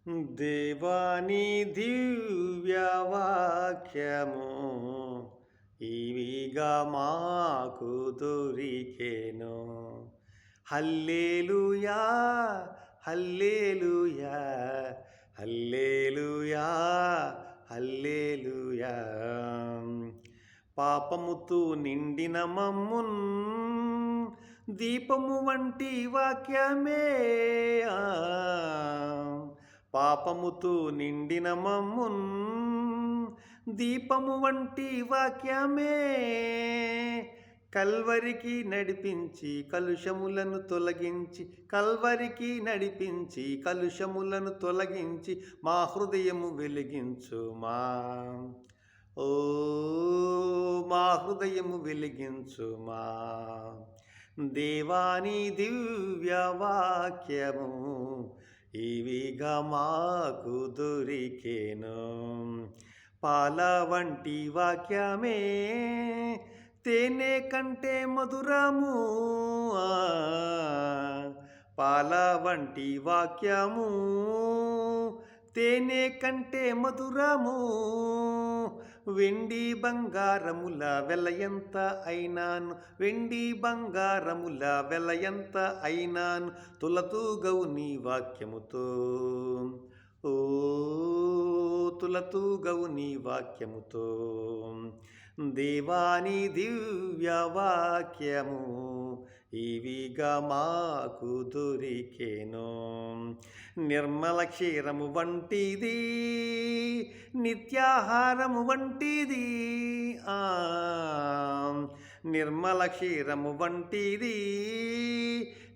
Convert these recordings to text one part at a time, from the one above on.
దేవాని దివ్యవాక్యము ఇవిగా మాకు దొరికెను. హల్లెలూయా హల్లెలూయా హల్లెలూయా హల్లెలూయా. పాపముతో నిండిన మమ్మున్ దీపము వంటి వాక్యమే, పాపముతో నిండిన మమ్మున్ దీపము వంటి వాక్యమే, కల్వరికి నడిపించి కలుషములను తొలగించి, కల్వరికి నడిపించి కలుషములను తొలగించి మా హృదయము వెలిగించుమా. ఓ మా హృదయము వెలిగించుమా. దేవాని దివ్యవాక్యము ఇవిగా మాకు దొరికెను. పాల వంటి వాక్యమే తేనె కంటే మధురము, పాల వంటి వాక్యము తేనె కంటే మధురము, వెండి బంగారముల వెలయంత అయినాను, వెండి బంగారముల వెలయంత అయినాను తులతూగవు నీ వాక్యముతో. ఓ తులతూగవు నీ వాక్యముతో. దేవాని దివ్యవాక్యము ఇవిగా మాకు దొరికెను. నిర్మల క్షీరము వంటిది, నిత్యాహారము వంటిది, నిర్మల క్షీరము వంటిది,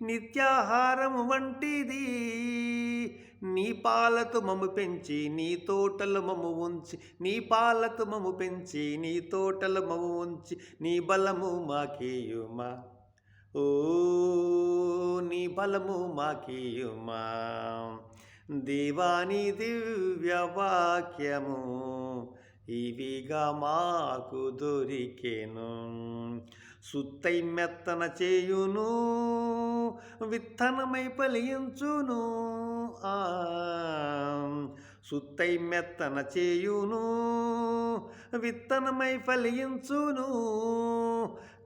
నిత్యాహారము వంటిది. నీ పాలతో మము పెంచి నీ తోటలు మము ఉంచి, నీ పాలతో మము పెంచి నీ తోటలు మము ఉంచి నీ బలము మాకీయుమా. ఓ నీ బలము మాకీయుమా. దేవాని దివ్యవాక్యము ఇవిగా మాకు దొరికెను. సుత్తై మెత్తన చేయును, విత్తనమై ఫలించును, సుత్తై మెత్తన చేయును, విత్తనమై ఫలించును.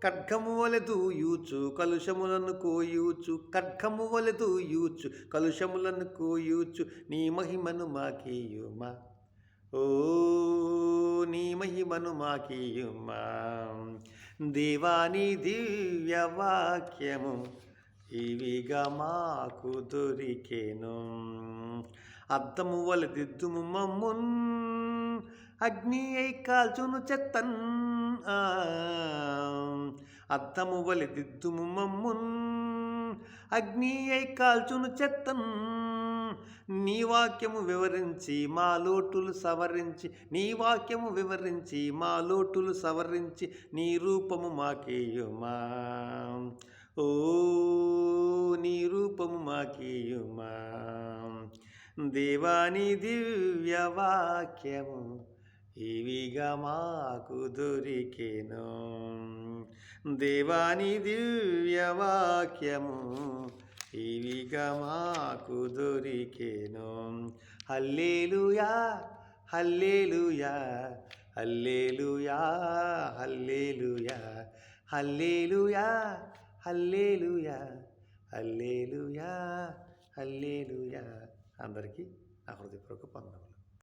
ఖడ్గము వలె దూయూచు కలుషములను కోయూచు, ఖడ్గము వలె దూయూచు కలుషములను కోయూచు నీ మహిమను మాకీయుమా. ఓ నీ మహిమను మాకీయుమా. దేవాని దివ్యవాక్యము ఇవిగా మాకు దొరికెను. అద్దము వలె దిద్దుము మమ్మున్ అగ్ని అయి కాల్చును చెత్తన్, అద్దము వలె దిద్దుము మమ్మున్ అగ్ని అయి కాల్చును చెత్తన్. నీ వాక్యము వివరించి మా లోటులు సవరించి, నీ వాక్యము వివరించి మా లోటులు సవరించి నీ రూపము మాకీయుమా. ఓ నీ రూపము మాకీయుమా. దేవాని దివ్యవాక్యము ఇవిగా మాకు దొరికెను. దేవాని దివ్యవాక్యము ఇవిగా మాకు దొరికెను. హల్లెలూయా హల్లెలూయా హల్లెలూయా హల్లెలూయా హల్లెలూయా హల్లెలూయా హల్లెలూయా హల్లెలూయా. అందరికీ నా హృదయపూర్వక వందనములు.